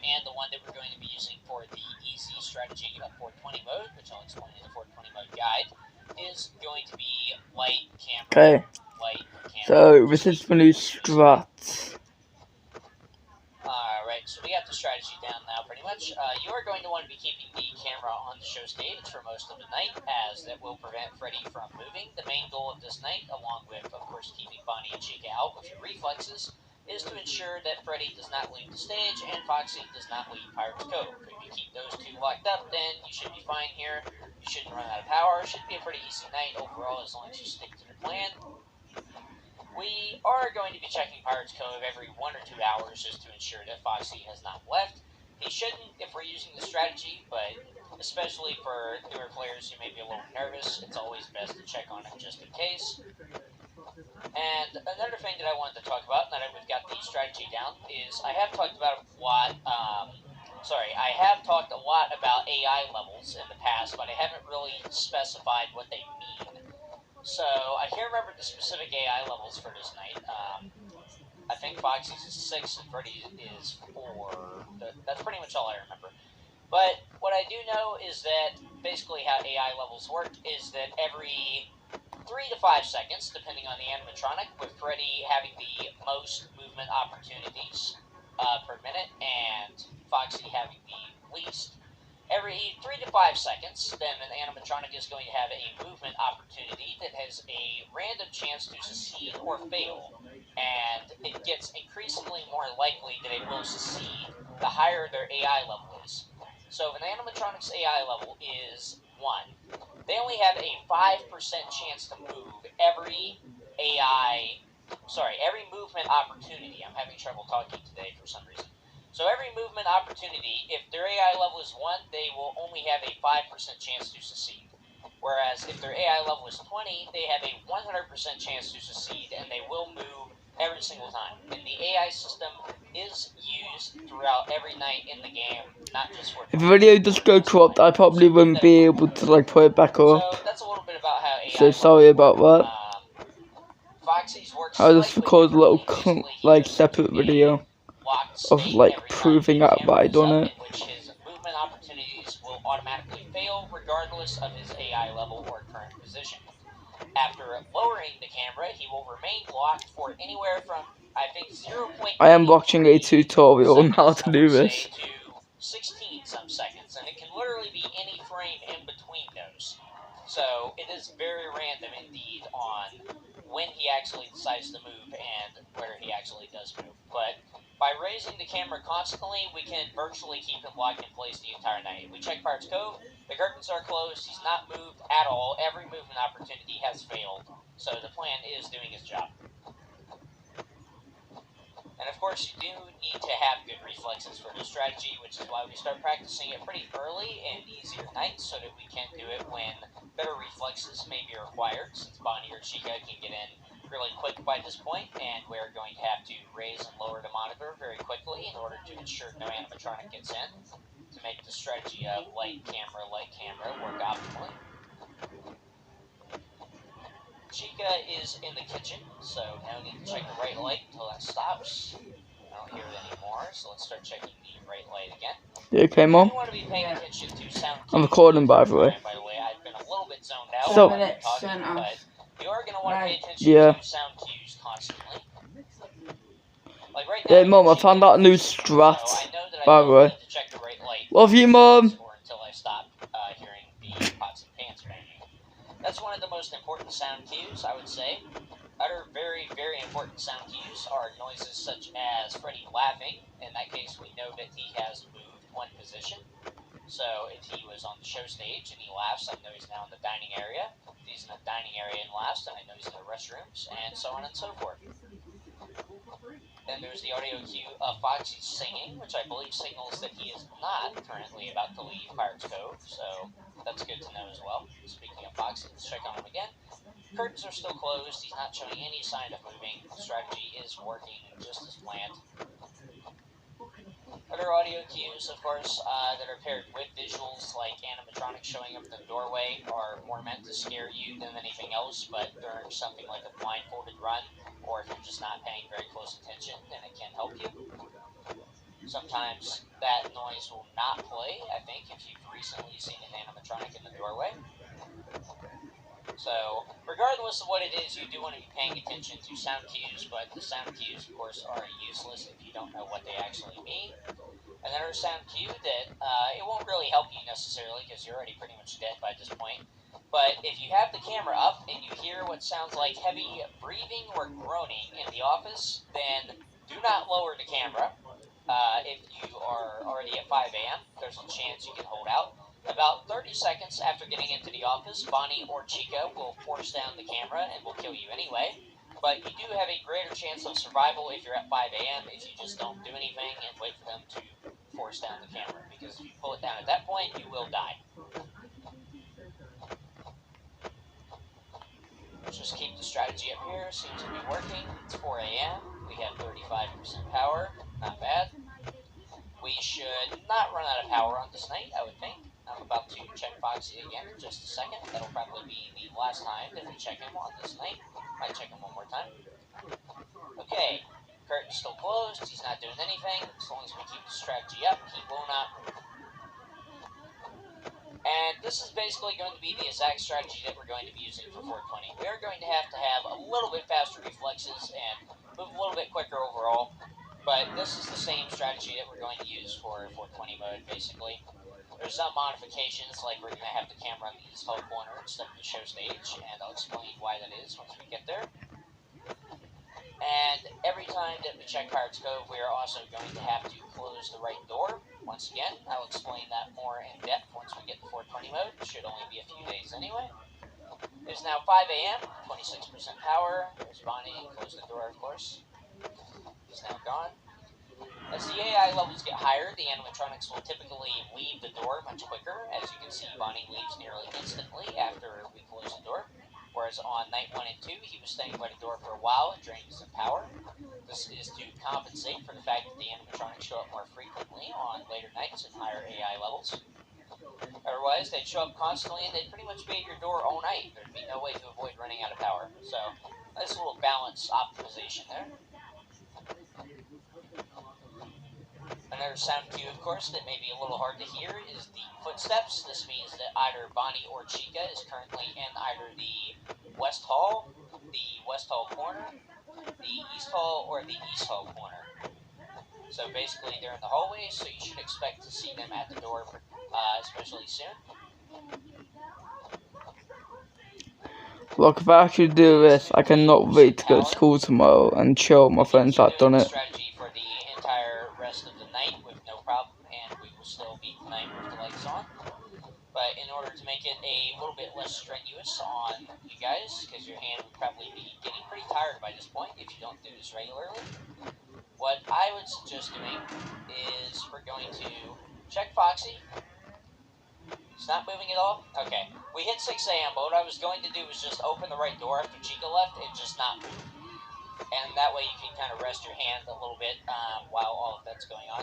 and the one that we're going to be using for the easy strategy of 420 mode, which I'll explain in the 420 mode guide, is going to be light camera. Okay. So this is the new strat. Alright, so we got the strategy down now pretty much. You are going to want to be keeping the camera on the show stage for most of the night, as that will prevent Freddy from moving. The main goal of this night, along with, of course, keeping Bonnie and Chica out with your reflexes, is to ensure that Freddy does not leave the stage and Foxy does not leave Pirate's Cove. If you keep those two locked up, then you should be fine here. You shouldn't run out of power. It should be a pretty easy night overall as long as you stick to the plan. We are going to be checking Pirate's Cove every 1 or 2 hours just to ensure that Foxy has not left. He shouldn't if we're using the strategy, but especially for newer players who may be a little nervous, it's always best to check on him just in case. And another thing that I wanted to talk about, now that we've got the strategy down, is I have talked about a lot, I have talked a lot about AI levels in the past, but I haven't really specified what they mean. So, I can't remember the specific AI levels for this night. I think Foxy's is 6 and Freddy is 4. That's pretty much all I remember. But what I do know is that basically how AI levels work is that every 3 to 5 seconds, depending on the animatronic, with Freddy having the most movement opportunities per minute and Foxy having the least, every 3 to 5 seconds, then an animatronic is going to have a movement opportunity that has a random chance to succeed or fail, and it gets increasingly more likely that it will succeed the higher their AI level is. So if an animatronic's AI level is 1, they only have a 5% chance to move every every movement opportunity. I'm having trouble talking today for some reason. So every movement opportunity, if their AI level is 1, they will only have a 5% chance to succeed. Whereas if their AI level is 20, they have a 100% chance to succeed, and they will move every single time. And the AI system is used throughout every night in the game, not just for... If the video does go corrupt, I probably wouldn't be able to put it back up. So that's a little bit about how AI so sorry about that. Foxy's works I'll just record a little separate video of proving out that I done it. in which his movement opportunities will automatically fail regardless of his AI level or current position. After lowering the camera, he will remain locked for anywhere from, I think, 0.8 I am watching a tutorial on how to do this. to 16 some seconds, and it can literally be any frame in between those. So it is very random indeed on when he actually decides to move and where he actually does move. But by raising the camera constantly, we can virtually keep him locked in place the entire night. We check Pirate's Cove, the curtains are closed, he's not moved at all, every movement opportunity has failed, so the plan is doing its job. And of course, you do need to have good reflexes for this strategy, which is why we start practicing it pretty early and easier nights so that we can do it when better reflexes may be required, since Bonnie or Chica can get in really quick by this point, and we're going to have to raise and lower the monitor very quickly in order to ensure no animatronic gets in to make the strategy of light camera work optimally. Chica is in the kitchen, so now we need to check the right light until that stops. I don't hear it anymore, so let's start checking the right light again. You okay, Mom? You want to be paying attention to sound cues. I'm recording, by the way. By the way, I've been a little bit zoned out So, while I've been talking, but you are going to want to pay attention to sound cues constantly. Like right now, yeah, Mom, I found out a new strat, by the way. To check the right light. Love you, Mom. Or until I stop hearing the pots and pans banging. That's one of the most important sound cues, I would say. Other very, very important sound cues are noises such as Freddy laughing. In that case, we know that he has moved 1 position. So if he was on the show stage and he laughs, I know he's now in the dining area. If he's in the dining area and laughs, then I know he's in the restrooms, and so on and so forth. Then there's the audio cue of Foxy singing, which I believe signals that he is not currently about to leave Pirate's Cove, so that's good to know as well. Speaking of Foxy, let's check on him again. Curtains are still closed, he's not showing any sign of moving. The strategy is working just as planned. Other audio cues, of course, that are paired with visuals, like animatronics showing up in the doorway, are more meant to scare you than anything else, but during something like a blindfolded run, or if you're just not paying very close attention, then it can help you. Sometimes that noise will not play, I think, if you've recently seen an animatronic in the doorway. So, regardless of what it is, you do want to be paying attention to sound cues, but the sound cues, of course, are useless if you don't know what they actually mean. Another sound cue that it won't really help you necessarily because you're already pretty much dead by this point. But if you have the camera up and you hear what sounds like heavy breathing or groaning in the office, then do not lower the camera. If you are already at 5 a.m., there's a chance you can hold out. About 30 seconds after getting into the office, Bonnie or Chica will force down the camera and will kill you anyway. But you do have a greater chance of survival if you're at 5 a.m. if you just don't do anything and wait for them to force down the camera. Because if you pull it down at that point, you will die. Let's just keep the strategy up here. Seems to be working. It's 4 a.m. We have 35% power. Not bad. We should not run out of power on this night, I would think. I'm about to check Foxy again in just a second. That'll probably be the last time that we check him on this night. Might check him one more time. Okay, curtain's still closed. He's not doing anything. As long as we keep the strategy up, he will not. And this is basically going to be the exact strategy that we're going to be using for 420. We are going to have a little bit faster reflexes and move a little bit quicker overall. But this is the same strategy that we're going to use for 420 mode, basically. There's some modifications, like we're going to have the camera on the east hall corner instead of the show stage, and I'll explain why that is once we get there. And every time that we check Pirate's Cove, we are also going to have to close the right door. Once again, I'll explain that more in depth once we get to 420 mode. It should only be a few days anyway. It is now 5 a.m., 26% power. There's Bonnie, close the door, of course. Is now gone. As the AI levels get higher, the animatronics will typically leave the door much quicker. As you can see, Bonnie leaves nearly instantly after we close the door. Whereas on night 1 and 2, he was staying by the door for a while and draining some power. This is to compensate for the fact that the animatronics show up more frequently on later nights and higher AI levels. Otherwise, they'd show up constantly and they'd pretty much be at your door all night. There'd be no way to avoid running out of power. So, nice little balance optimization there. Another sound cue, of course, that may be a little hard to hear is the footsteps. This means that either Bonnie or Chica is currently in either the West Hall, the West Hall corner, the East Hall, or the East Hall corner. So basically, they're in the hallway, so you should expect to see them at the door, especially soon. Look, if I actually do this, I cannot wait to go to school tomorrow and show my friends I've done it. Strategy for the entire rest of the night with no problem, and we will still beat the night with the lights on. But in order to make it a little bit less strenuous on you guys, because your hand would probably be getting pretty tired by this point if you don't do this regularly, what I would suggest doing is we're going to check Foxy. It's not moving at all? Okay. We hit 6 a.m., but what I was going to do was just open the right door after Chica left and just not move. And that way you can kind of rest your hand a little bit while all of that's going on.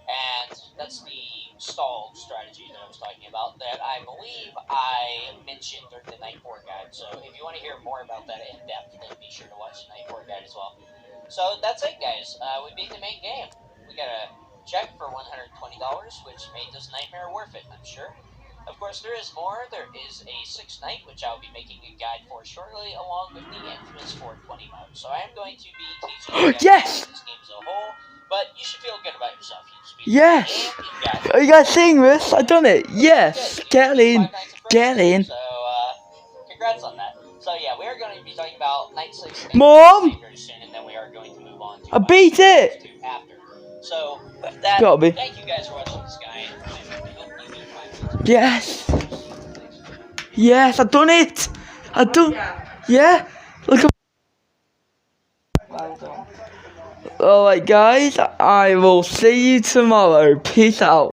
And that's the stall strategy that I was talking about that I believe I mentioned during the Night 4 guide. So if you want to hear more about that in depth, then be sure to watch the Night 4 guide as well. So that's it, guys. We beat the main game. We got a check for $120, which made this nightmare worth it, I'm sure. Of course, there is more. There is a 6th night, which I'll be making a guide for shortly, along with the infamous 420 mode. So I am going to be teaching you guys this game as a whole, but you should feel good about yourself. Yes! Are you guys seeing this? I've done it! Yes! Get in! Get in! So, congrats on that. So yeah, we are going to be talking about Night 6 Mom! very soon, and then we are going to move on to I beat it! after. So, with that, thank you guys for watching this guy. Yes! Yes, I've done it! I've done... Yeah? Look at... Alright guys, I will see you tomorrow. Peace out.